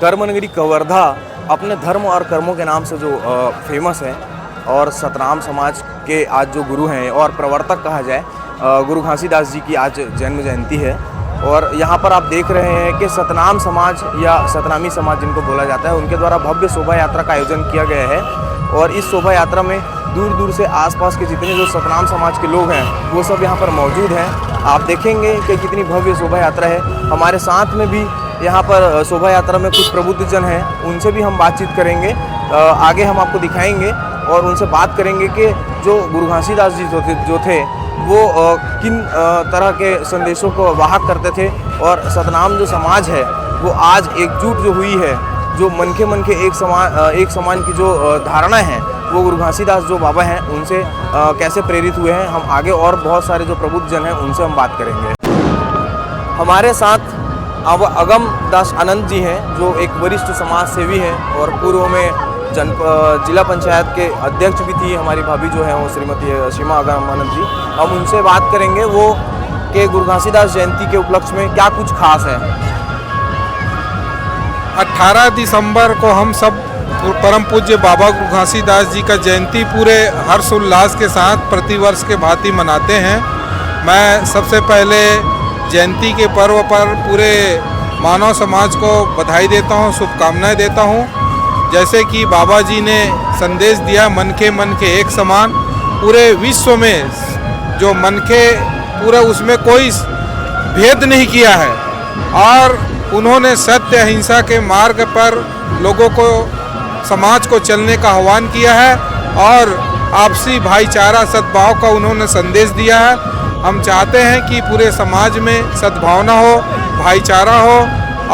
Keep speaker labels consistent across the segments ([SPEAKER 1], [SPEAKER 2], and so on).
[SPEAKER 1] कर्मनगरी कवर्धा अपने धर्म और कर्मों के नाम से जो फेमस है, और सतनाम समाज के आज जो गुरु हैं और प्रवर्तक कहा जाए, गुरु घासीदास जी की आज जन्म जयंती है। और यहाँ पर आप देख रहे हैं कि सतनाम समाज या सतनामी समाज जिनको बोला जाता है, उनके द्वारा भव्य शोभा यात्रा का आयोजन किया गया है। और इस शोभा यात्रा में दूर दूर से आसपास के जितने जो सतनाम समाज के लोग हैं वो सब यहाँ पर मौजूद हैं। आप देखेंगे कि कितनी भव्य शोभा यात्रा है। हमारे साथ में भी यहाँ पर शोभा यात्रा में कुछ प्रबुद्ध जन हैं, उनसे भी हम बातचीत करेंगे। आगे हम आपको दिखाएंगे और उनसे बात करेंगे कि जो गुरु घासीदास जी जो थे वो किन तरह के संदेशों को वाहक करते थे, और सतनाम जो समाज है वो आज एकजुट जो हुई है, जो मन के एक समान की जो धारणा है, वो गुरु घासीदास जो बाबा हैं उनसे कैसे प्रेरित हुए हैं। हम आगे और बहुत सारे जो प्रबुद्ध जन हैं उनसे हम बात करेंगे। हमारे साथ अब अगम दास आनंद जी हैं, जो एक वरिष्ठ समाज सेवी हैं और पूर्व में जिला पंचायत के अध्यक्ष भी थी। हमारी भाभी जो है वो श्रीमती सीमा अगम आनंद जी, हम उनसे बात करेंगे वो कि गुरु घासीदास जयंती के उपलक्ष्य में क्या कुछ खास है।
[SPEAKER 2] 18 दिसंबर को हम सब परम पूज्य बाबा गुरु घासीदास जी का जयंती पूरे हर्षोल्लास के साथ प्रतिवर्ष के भांति मनाते हैं। मैं सबसे पहले जयंती के पर्व पर पूरे मानव समाज को बधाई देता हूँ, शुभकामनाएं देता हूँ। जैसे कि बाबा जी ने संदेश दिया मन के एक समान, पूरे विश्व में जो मन के पूरा उसमें कोई भेद नहीं किया है, और उन्होंने सत्य अहिंसा के मार्ग पर लोगों को समाज को चलने का आह्वान किया है, और आपसी भाईचारा सद्भाव का उन्होंने संदेश दिया है। हम चाहते हैं कि पूरे समाज में सद्भावना हो, भाईचारा हो,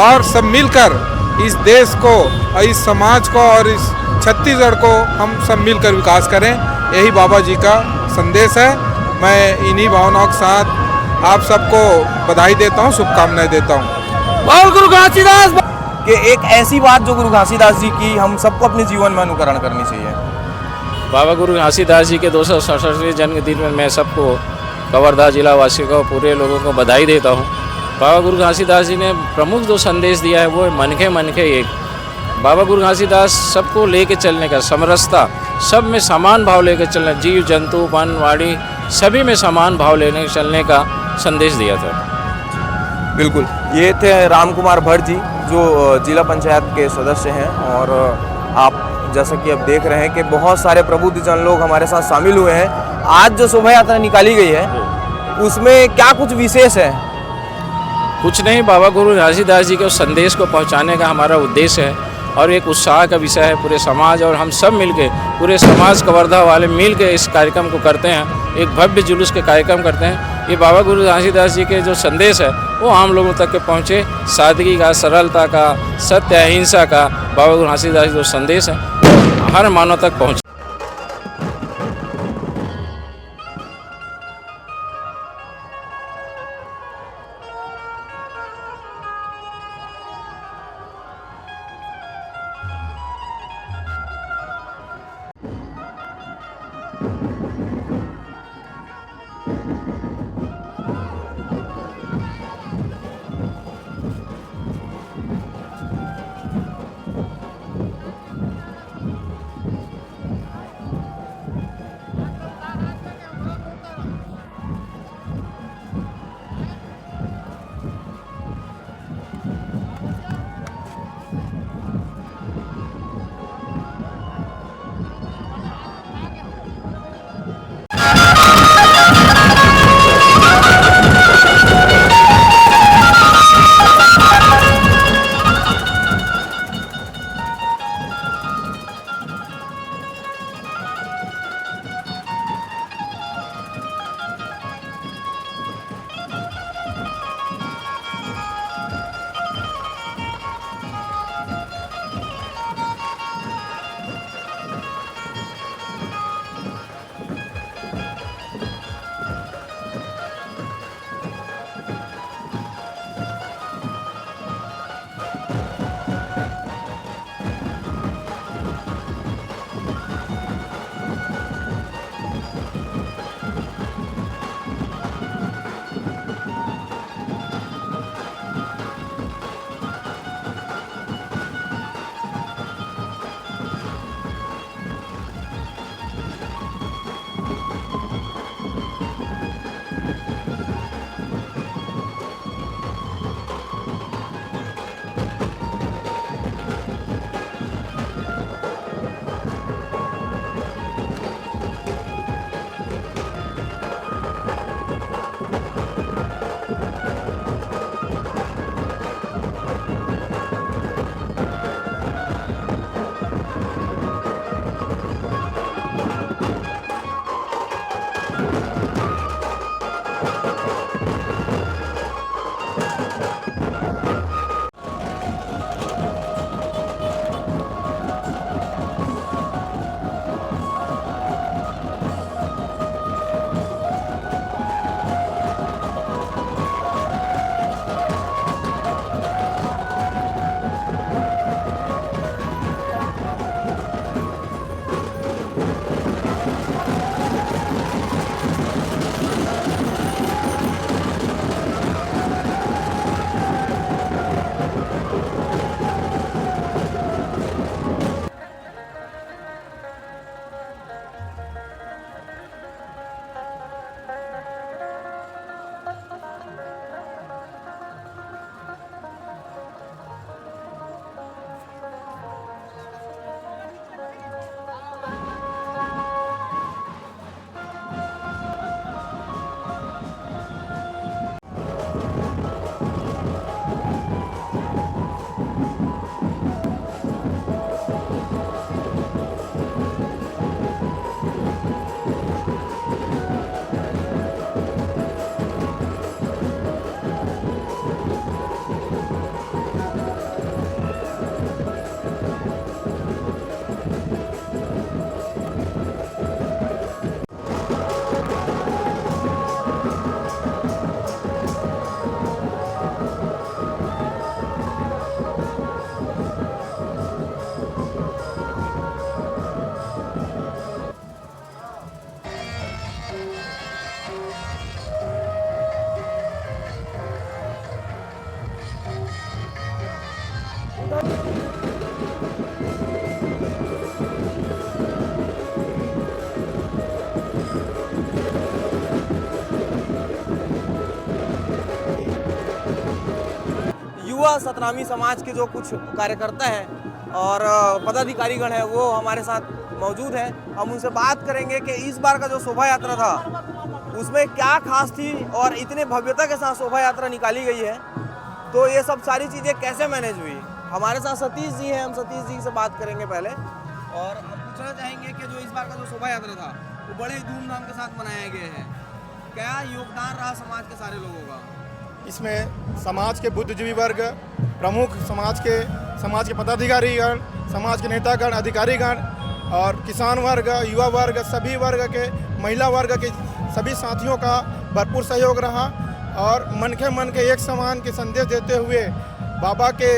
[SPEAKER 2] और सब मिलकर इस देश को, इस समाज को और इस छत्तीसगढ़ को हम सब मिलकर विकास करें। यही बाबा जी का संदेश है। मैं इन्हीं भावनाओं के साथ आप सबको बधाई देता हूँ, शुभकामनाएं देता हूँ।
[SPEAKER 1] और गुरु घासीदास कि एक ऐसी बात जो गुरु घासीदास जी की हम सबको अपने जीवन में अनुकरण करनी चाहिए।
[SPEAKER 3] बाबा गुरु घासीदास जी के 267वें जन्मदिन में मैं सबको कवर्धा जिला वासियों को, पूरे लोगों को बधाई देता हूँ। बाबा गुरु घासीदास जी ने प्रमुख जो संदेश दिया है वो मन के एक। बाबा गुरु घासीदास सबको लेके चलने का, समरसता, सब में समान भाव लेकर चलना, जीव जंतु वन वाणी सभी में समान भाव लेने चलने का संदेश दिया था।
[SPEAKER 1] बिल्कुल, ये थे राम कुमार भट्ट जी, जो जिला पंचायत के सदस्य हैं। और आप जैसा कि अब देख रहे हैं कि बहुत सारे प्रबुद्ध जन लोग हमारे साथ शामिल हुए हैं। आज जो शोभा यात्रा निकाली गई है उसमें क्या कुछ विशेष है?
[SPEAKER 3] कुछ नहीं, बाबा गुरु घासीदास जी के उस संदेश को पहुंचाने का हमारा उद्देश्य है, और एक उत्साह का विषय है। पूरे समाज और हम सब मिलके, पूरे समाज कवर्धा वाले मिलके इस कार्यक्रम को करते हैं, एक भव्य जुलूस के कार्यक्रम करते हैं। ये बाबा गुरु घासीदास जी के जो संदेश है वो आम लोगों तक के पहुँचे, सादगी का, सरलता का, सत्य अहिंसा का बाबा गुरु घासीदास जी जो संदेश है हर मानव तक पहुँचे।
[SPEAKER 1] युवा सतनामी समाज के जो कुछ कार्यकर्ता हैं और पदाधिकारीगण हैं वो हमारे साथ मौजूद हैं। हम उनसे बात करेंगे कि इस बार का जो शोभा यात्रा था उसमें क्या खास थी और इतने भव्यता के साथ शोभा यात्रा निकाली गई है, तो ये सब सारी चीज़ें कैसे मैनेज हुई। हमारे साथ सतीश जी हैं, हम सतीश जी से बात करेंगे पहले और हम पूछना चाहेंगे कि जो इस बार का जो शोभा यात्रा था वो बड़े धूमधाम के साथ मनाया गया है, क्या योगदान रहा समाज के सारे लोगों का।
[SPEAKER 4] इसमें समाज के बुद्धिजीवी वर्ग, प्रमुख समाज के पदाधिकारीगण, समाज के नेतागण, अधिकारीगण और किसान वर्ग, युवा वर्ग, सभी वर्ग के, महिला वर्ग के सभी साथियों का भरपूर सहयोग रहा और मन के एक समान के संदेश देते हुए बाबा के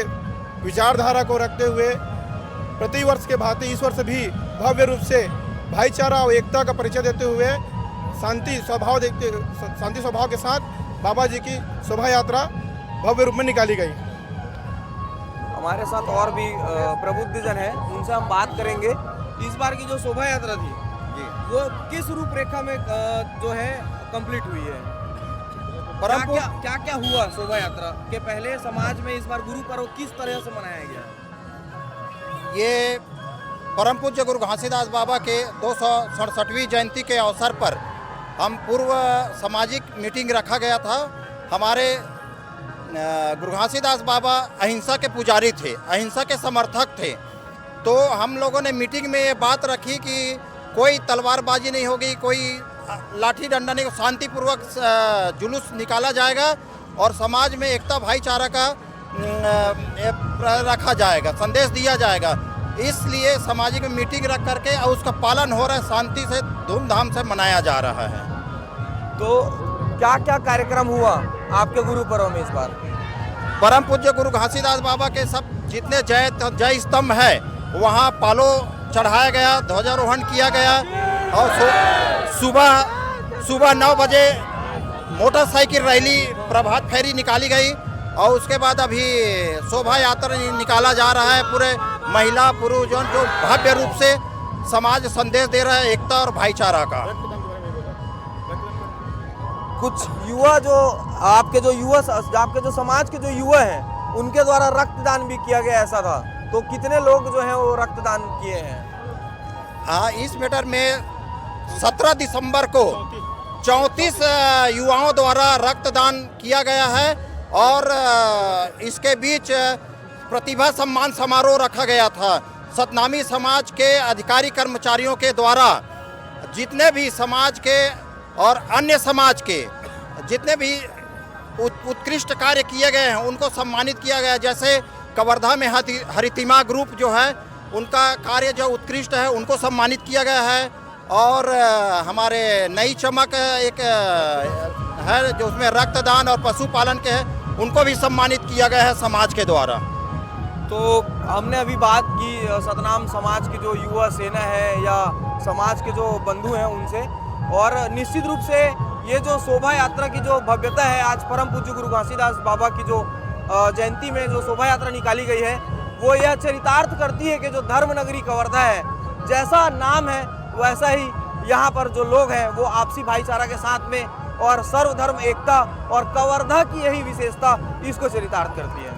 [SPEAKER 4] विचारधारा को रखते हुए प्रतिवर्ष के भांति इस वर्ष भी भव्य रूप से भाईचारा और एकता का परिचय देते हुए शांति स्वभाव के साथ बाबा जी की शोभा यात्रा भव्य रूप में निकाली गई।
[SPEAKER 1] हमारे साथ और भी प्रबुद्धजन हैं, उनसे हम बात करेंगे। इस बार की जो शोभा यात्रा थी जी वो किस रूपरेखा में जो है कंप्लीट हुई है, क्या क्या हुआ शोभा यात्रा के पहले समाज में इस बार गुरु पर्व किस तरह से मनाया गया।
[SPEAKER 5] ये परम पूज्य गुरु घासीदास बाबा के 267वीं जयंती के अवसर पर हम पूर्व सामाजिक मीटिंग रखा गया था। हमारे गुरु घासीदास बाबा अहिंसा के पुजारी थे, अहिंसा के समर्थक थे, तो हम लोगों ने मीटिंग में ये बात रखी कि कोई तलवारबाजी नहीं होगी, कोई लाठी डंडा नहीं, शांतिपूर्वक जुलूस निकाला जाएगा और समाज में एकता भाईचारा का रखा जाएगा, संदेश दिया जाएगा। इसलिए सामाजिक मीटिंग रख करके और उसका पालन हो रहा है, शांति से धूमधाम से मनाया जा रहा है।
[SPEAKER 1] तो क्या क्या कार्यक्रम हुआ आपके गुरु पर्व में इस बार।
[SPEAKER 5] परम पूज्य गुरु घासीदास बाबा के सब जितने जय स्तंभ है वहाँ पालो चढ़ाया गया, ध्वजारोहण किया गया और सुबह 9 बजे मोटरसाइकिल रैली प्रभात फेरी निकाली गई और उसके बाद अभी शोभा यात्रा निकाला जा रहा है। पूरे महिला पुरुष जो भव्य रूप से समाज संदेश दे रहा है एकता और भाईचारा का।
[SPEAKER 1] कुछ युवा जो आपके जो समाज के जो युवा हैं उनके द्वारा रक्तदान भी किया गया ऐसा था, तो कितने लोग जो हैं वो रक्तदान किए हैं।
[SPEAKER 5] हाँ, इस मैटर में 17 दिसंबर को 34 युवाओं द्वारा रक्तदान किया गया है और इसके बीच प्रतिभा सम्मान समारोह रखा गया था। सतनामी समाज के अधिकारी कर्मचारियों के द्वारा जितने भी समाज के और अन्य समाज के जितने भी उत्कृष्ट कार्य किए गए हैं उनको सम्मानित किया गया। जैसे कवर्धा में हरितिमा ग्रुप जो है उनका कार्य जो उत्कृष्ट है उनको सम्मानित किया गया है और हमारे नई चमक एक है जो उसमें रक्तदान और पशुपालन के है उनको भी सम्मानित किया गया है समाज के द्वारा।
[SPEAKER 1] तो हमने अभी बात की सतनाम समाज की जो युवा सेना है या समाज के जो बंधु हैं उनसे, और निश्चित रूप से ये जो शोभा यात्रा की जो भव्यता है, आज परम पूज्य गुरु घासीदास बाबा की जो जयंती में जो शोभा यात्रा निकाली गई है वो यह चरितार्थ करती है कि जो धर्म नगरी कवर्धा है, जैसा नाम है वैसा ही यहाँ पर जो लोग हैं वो आपसी भाईचारा के साथ में और सर्वधर्म एकता और कवर्धा की यही विशेषता इसको चरितार्थ करती है।